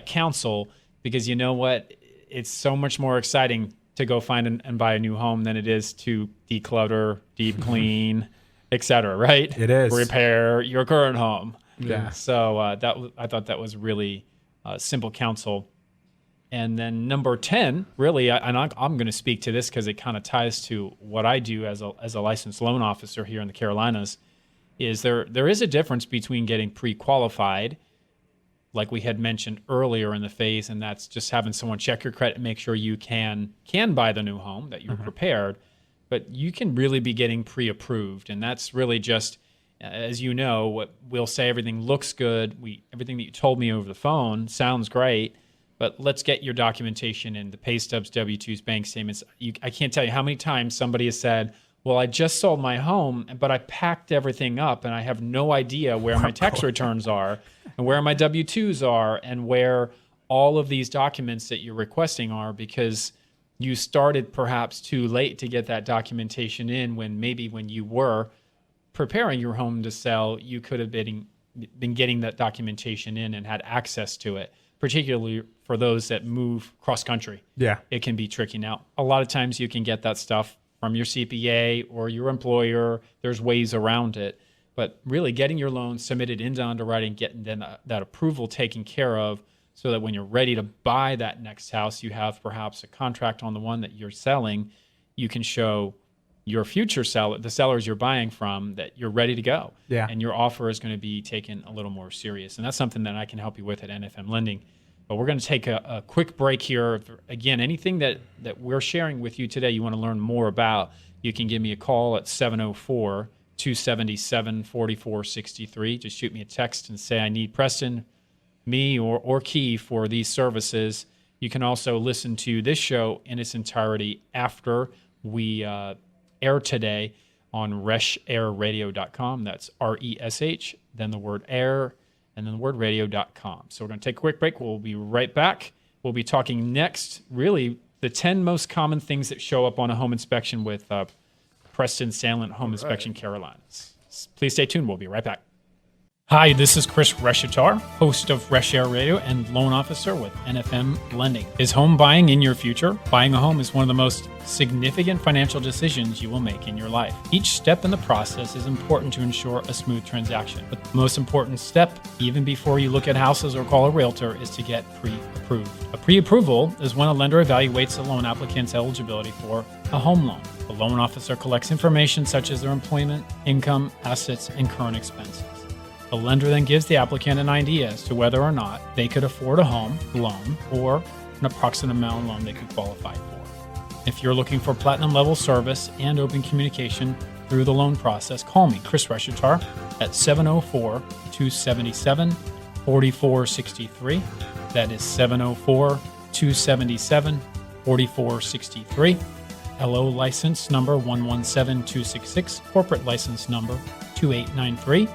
counsel, because you know what? It's so much more exciting to go find and buy a new home than it is to declutter, deep clean, etc. Right? It is. Repair your current home. Yeah. So I thought that was really simple counsel. And then number 10, really, I'm going to speak to this because it kind of ties to what I do as a licensed loan officer here in the Carolinas. Is there is a difference between getting pre-qualified, like we had mentioned earlier in the phase, and that's just having someone check your credit and make sure you can buy the new home, that you're prepared, but you can really be getting pre-approved, and that's really just, as you know, what we'll say everything looks good, everything that you told me over the phone sounds great, but let's get your documentation in, the pay stubs, W-2s, bank statements. I can't tell you how many times somebody has said, well, I just sold my home, but I packed everything up and I have no idea where my tax returns are and where my W-2s are and where all of these documents that you're requesting are, because you started perhaps too late to get that documentation in, when maybe when you were preparing your home to sell, you could have been getting that documentation in and had access to it, particularly for those that move cross-country. Yeah. It can be tricky. Now, a lot of times you can get that stuff from your CPA or your employer. There's ways around it. But really getting your loan submitted into underwriting, getting that approval taken care of, so that when you're ready to buy that next house, you have perhaps a contract on the one that you're selling. You can show your future seller, the sellers you're buying from, that you're ready to go. Yeah. And your offer is going to be taken a little more serious. And that's something that I can help you with at NFM Lending. But we're going to take a quick break here. Again, anything that we're sharing with you today you want to learn more about, you can give me a call at 704-277-4463. Just shoot me a text and say, I need Preston, me, or Key for these services. You can also listen to this show in its entirety after we air today on reshairradio.com. That's RESH, then the word air, and then the word radio.com. So we're going to take a quick break. We'll be right back. We'll be talking next, really, the 10 most common things that show up on a home inspection with Preston Sandlin Home Inspection Carolinas. Please stay tuned. We'll be right back. Hi, this is Chris Reshatar, host of Reshair Radio and loan officer with NFM Lending. Is home buying in your future? Buying a home is one of the most significant financial decisions you will make in your life. Each step in the process is important to ensure a smooth transaction. But the most important step, even before you look at houses or call a realtor, is to get pre-approved. A pre-approval is when a lender evaluates a loan applicant's eligibility for a home loan. The loan officer collects information such as their employment, income, assets, and current expenses. The lender then gives the applicant an idea as to whether or not they could afford a home loan or an approximate amount of loan they could qualify for. If you're looking for platinum level service and open communication through the loan process, call me, Chris Reshatar, at 704-277-4463. That is 704-277-4463. LO license number 117266, corporate license number 2893.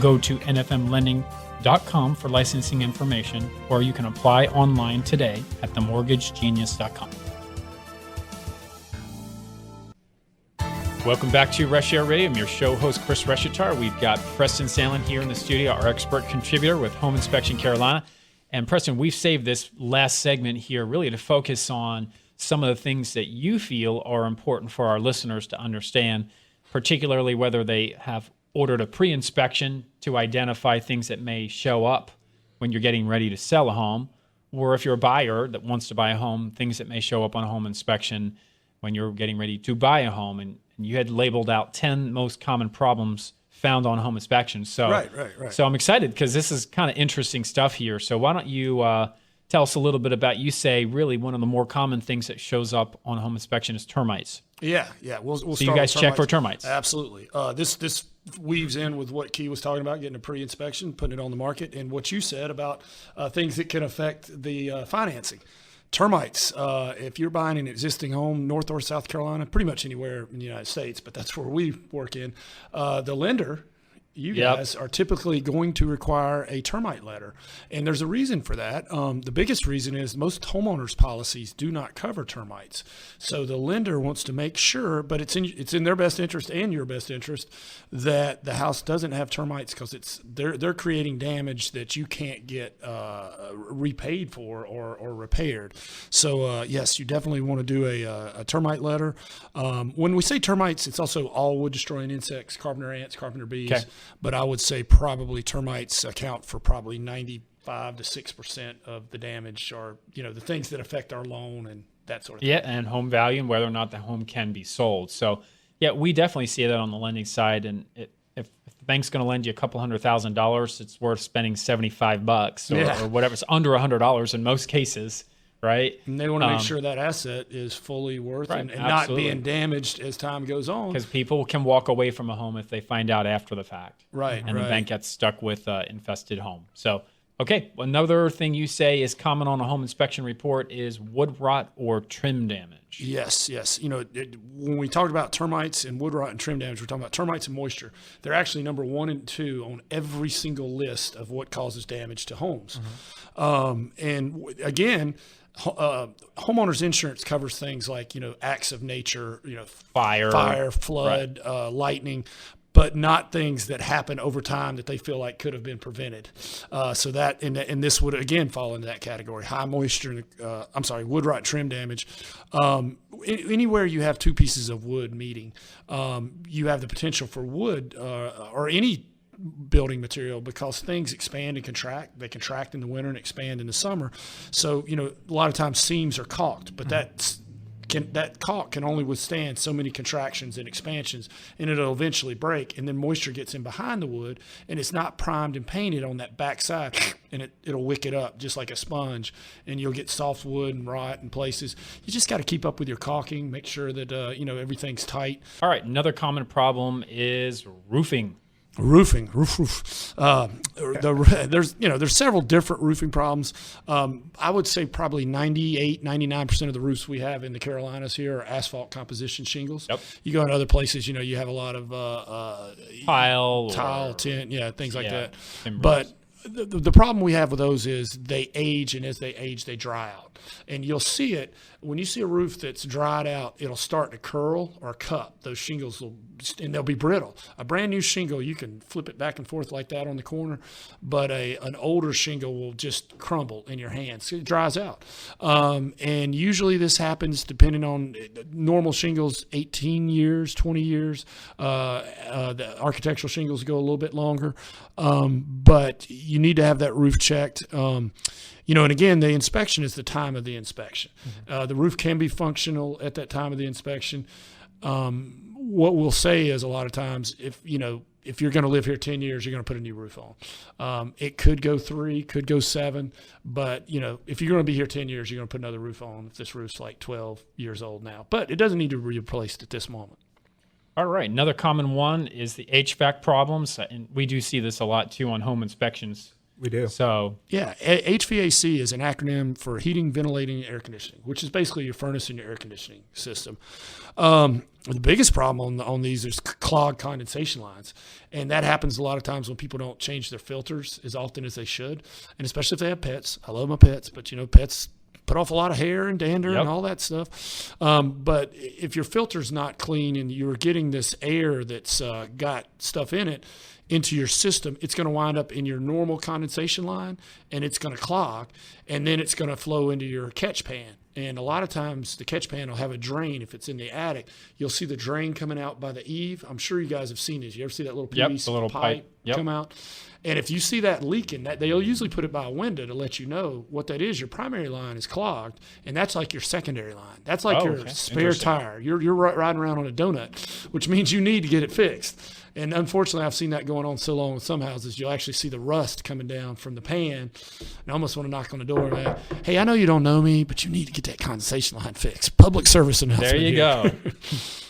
Go to nfmlending.com for licensing information, or you can apply online today at themortgagegenius.com. Welcome back to Reshair Radio. I'm your show host, Chris Reshatar. We've got Preston Sandlin here in the studio, our expert contributor with Home Inspection Carolina. And Preston, we've saved this last segment here really to focus on some of the things that you feel are important for our listeners to understand, particularly whether they have ordered a pre-inspection to identify things that may show up when you're getting ready to sell a home, or if you're a buyer that wants to buy a home, things that may show up on a home inspection when you're getting ready to buy a home. And you had labeled out 10 most common problems found on home inspections. So, Right. So I'm excited because this is kind of interesting stuff here. So why don't you tell us a little bit about, you say really one of the more common things that shows up on a home inspection is termites. Yeah. We'll So start you guys with check for termites. Absolutely. This weaves in with what Key was talking about, getting a pre-inspection, putting it on the market, and what you said about things that can affect the financing. Termites, if you're buying an existing home, North or South Carolina, pretty much anywhere in the United States, but that's where we work in, the lender, you guys are typically going to require a termite letter. And there's a reason for that. The biggest reason is most homeowners policies do not cover termites. So the lender wants to make sure, but it's in their best interest and your best interest, that the house doesn't have termites, because they're creating damage that you can't get repaid for or repaired. So yes, you definitely want to do a termite letter. When we say termites, it's also all wood destroying insects, carpenter ants, carpenter bees. Okay. But I would say probably termites account for probably 95 to 6% of the damage, or the things that affect our loan and that sort of thing. Yeah, and home value and whether or not the home can be sold. So yeah, we definitely see that on the lending side. And if the bank's going to lend you a couple $100,000, it's worth spending $75 or whatever. It's under $100 in most cases. Right. And they want to make sure that asset is fully worth and not being damaged as time goes on. Because people can walk away from a home if they find out after the fact. Right. And the bank gets stuck with an infested home. So, okay. Another thing you say is common on a home inspection report is wood rot or trim damage. Yes. When we talked about termites and wood rot and trim damage, we're talking about termites and moisture. They're actually number 1 and 2 on every single list of what causes damage to homes. And again, homeowners insurance covers things like acts of nature, fire, flood, lightning, but not things that happen over time that they feel like could have been prevented. So that and this would again fall into that category: high moisture. Wood rot, trim damage. Anywhere you have 2 pieces of wood meeting, you have the potential for wood or any building material, because things expand and contract. They contract in the winter and expand in the summer. So, a lot of times seams are caulked, but that caulk can only withstand so many contractions and expansions, and it'll eventually break. And then moisture gets in behind the wood, and it's not primed and painted on that back side, and it'll wick it up just like a sponge, and you'll get soft wood and rot in places. You just got to keep up with your caulking, make sure that everything's tight. All right, another common problem is roofing. Roofing. There's several different roofing problems. I would say probably 99% of the roofs we have in the Carolinas here are asphalt composition shingles. Yep. You go in other places, you have a lot of tile, tint, things like that. But the problem we have with those is they age, and as they age, they dry out. And you'll see it when you see a roof that's dried out, it'll start to curl or cup. Those shingles and they'll be brittle. A brand new shingle, you can flip it back and forth like that on the corner, but an older shingle will just crumble in your hands. It dries out. And usually this happens depending on normal shingles, 18 years, 20 years. The architectural shingles go a little bit longer. But you need to have that roof checked. And again, the inspection is the time of the inspection. The roof can be functional at that time of the inspection. What we'll say is a lot of times, if you're going to live here 10 years, you're going to put a new roof on. It could go 3, could go 7, but if you're going to be here 10 years, you're going to put another roof on if this roof's like 12 years old now. But it doesn't need to be replaced at this moment. All right. Another common one is the HVAC problems, and we do see this a lot too on home inspections. We do. So yeah, HVAC is an acronym for heating, ventilating, and air conditioning, which is basically your furnace and your air conditioning system. The biggest problem on these is clogged condensation lines, and that happens a lot of times when people don't change their filters as often as they should, and especially if they have pets. I love my pets, but pets put off a lot of hair and dander Yep. and all that stuff. But if your filter's not clean and you're getting this air that's got stuff in it into your system, it's going to wind up in your normal condensation line, and it's going to clog, and then it's going to flow into your catch pan. And a lot of times the catch pan will have a drain. If it's in the attic, you'll see the drain coming out by the eave. I'm sure you guys have seen this. You ever see that little Yep, PVC the little pipe. Yep. come out? And if you see that leaking, that they'll usually put it by a window to let you know what that is. Your primary line is clogged, and that's like your secondary line. That's like your okay. spare Interesting. tire. You're riding around on a donut, which means you need to get it fixed. And unfortunately, I've seen that going on so long with some houses. You'll actually see the rust coming down from the pan. And I almost want to knock on the door and say, hey, I know you don't know me, but you need to get that condensation line fixed. Public service announcement. There you here. go.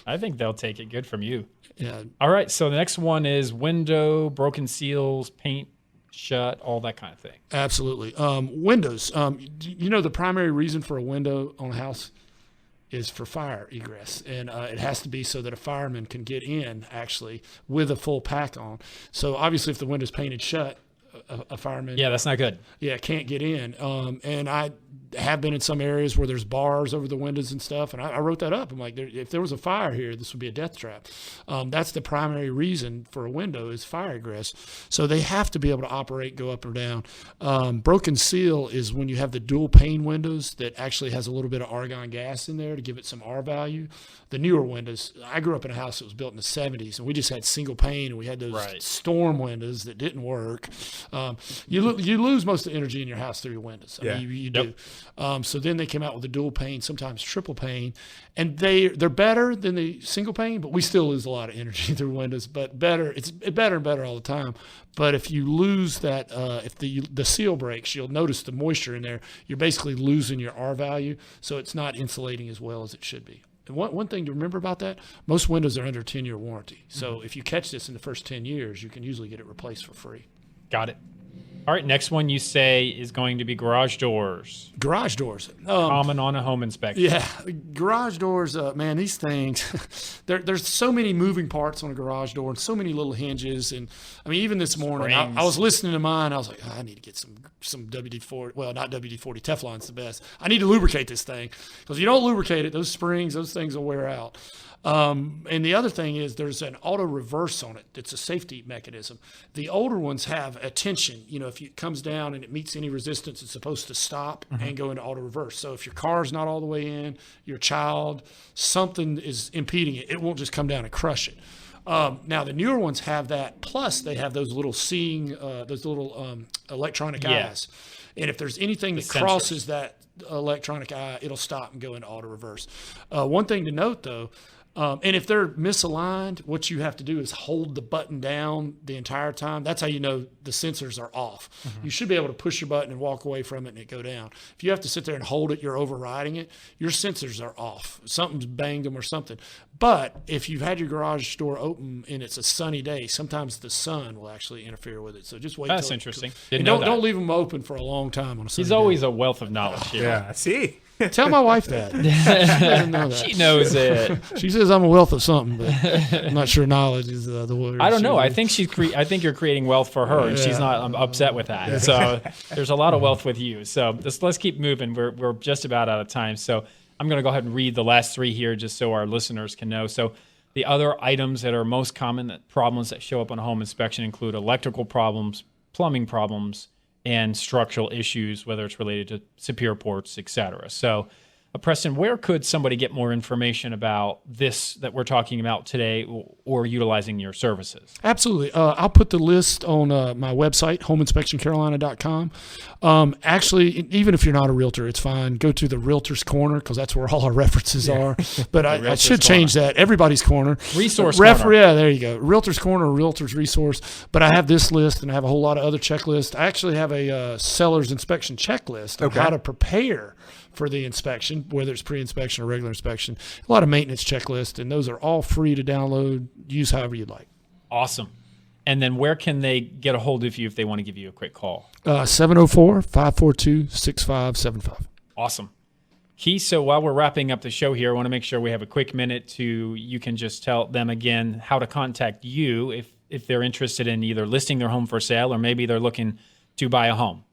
I think they'll take it good from you. Yeah. All right, so the next one is window, broken seals, paint shut, all that kind of thing. Absolutely. Windows. You know the primary reason for a window on a house is for fire egress, and it has to be so that a fireman can get in actually with a full pack on. So obviously, if the window's painted shut, a fireman That's not good. can't get in. And I have been in some areas where there's bars over the windows and stuff, and I wrote that up. I'm like, if there was a fire here, this would be a death trap. That's the primary reason for a window is fire egress. So they have to be able to operate, go up or down. Broken seal is when you have the dual pane windows that actually has a little bit of argon gas in there to give it some R value. The newer windows, I grew up in a house that was built in the 70s, and we just had single pane, and we had those storm windows that didn't work. You lose most of the energy in your house through your windows. I mean, you do. So then they came out with the dual pane, sometimes triple pane, and they're better than the single pane, but we still lose a lot of energy through windows. But it's better and better all the time. But if you lose that, if the seal breaks, you'll notice the moisture in there. You're basically losing your R value, so it's not insulating as well as it should be. And one thing to remember about that, most windows are under 10-year warranty. So if you catch this in the first 10 years, you can usually get it replaced for free. Got it. All right, next one you say is going to be garage doors. Garage doors. Common on a home inspection. Yeah, garage doors, man, these things, there's so many moving parts on a garage door and so many little hinges. And, I mean, even this morning, I was listening to mine. I was like, I need to get some WD-40. Well, not WD-40. Teflon's the best. I need to lubricate this thing. Because if you don't lubricate it, those springs, those things will wear out. And the other thing is there's an auto reverse on it. It's a safety mechanism. The older ones have a tension. You know, if it comes down and it meets any resistance, it's supposed to stop and go into auto reverse. So if your car's not all the way in, your child, something is impeding it, it won't just come down and crush it. Now the newer ones have that. Plus they have those little electronic eyes. And if there's anything that crosses that electronic eye, it'll stop and go into auto reverse. One thing to note though, and if they're misaligned, what you have to do is hold the button down the entire time. That's how you know the sensors are off. You should be able to push your button and walk away from it and it go down. If you have to sit there and hold it, you're overriding it. Your sensors are off. Something's banged them or something. But if you've had your garage door open and it's a sunny day, sometimes the sun will actually interfere with it. So just wait. That's interesting. Don't leave them open for a long time on a sunny He's day. always a wealth of knowledge here. Yeah, see? Tell my wife that. She doesn't know that. She knows it. She says I'm a wealth of something, but I'm not sure knowledge is the word. I don't know. I think I think you're creating wealth for her, and she's not upset with that. So there's a lot of wealth with you. So let's keep moving. We're just about out of time. So I'm going to go ahead and read the last three here just so our listeners can know. So the other items that are most common problems that show up on a home inspection include electrical problems, plumbing problems, and structural issues, whether it's related to Superior ports, et cetera. So, Preston, where could somebody get more information about this that we're talking about today or utilizing your services? Absolutely. I'll put the list on my website, homeinspectioncarolina.com. Actually, even if you're not a realtor, it's fine. Go to the Realtor's Corner because that's where all our references are. But I should change that. Everybody's Corner. Resource Corner. Yeah, there you go. Realtor's Corner or Realtor's Resource. But I have this list and I have a whole lot of other checklists. I actually have a seller's inspection checklist on how to prepare for the inspection, whether it's pre-inspection or regular inspection. A lot of maintenance checklists, and those are all free to download. Use however you'd like. Awesome. And then where can they get a hold of you if they want to give you a quick call? 704-542-6575. Awesome. Keith, so while we're wrapping up the show here, I want to make sure we have a quick minute you can just tell them again how to contact you if they're interested in either listing their home for sale or maybe they're looking to buy a home.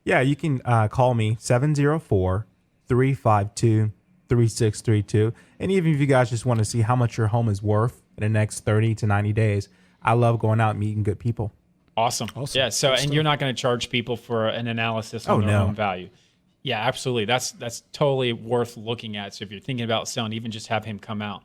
Yeah, you can call me 704 888-352-3632. And even if you guys just want to see how much your home is worth in the next 30 to 90 days, I love going out and meeting good people. Awesome. Yeah. So, and you're not going to charge people for an analysis on their home value. Yeah, absolutely. That's totally worth looking at. So if you're thinking about selling, even just have him come out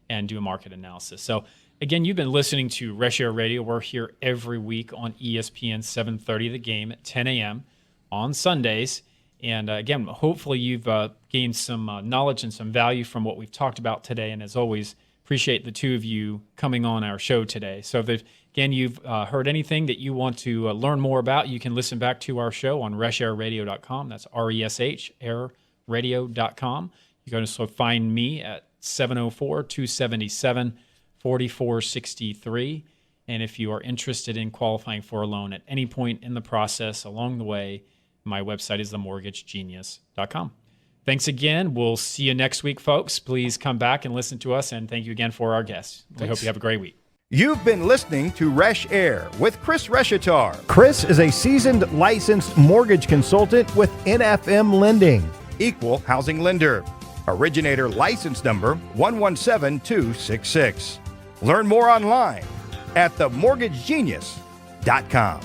and do a market analysis. So again, you've been listening to Reshair Radio. We're here every week on ESPN 730 The Game at 10 a.m. on Sundays. And again, hopefully you've gained some knowledge and some value from what we've talked about today. And as always, appreciate the two of you coming on our show today. So if again, you've heard anything that you want to learn more about, you can listen back to our show on reshairradio.com. That's RESH, airradio.com. You can also find me at 704-277-4463. And if you are interested in qualifying for a loan at any point in the process along the way, my website is themortgagegenius.com. Thanks again. We'll see you next week, folks. Please come back and listen to us, and thank you again for our guests. We hope you have a great week. You've been listening to Reshair with Chris Reshatar. Chris is a seasoned licensed mortgage consultant with NFM Lending, equal housing lender. Originator license number 117266. Learn more online at themortgagegenius.com.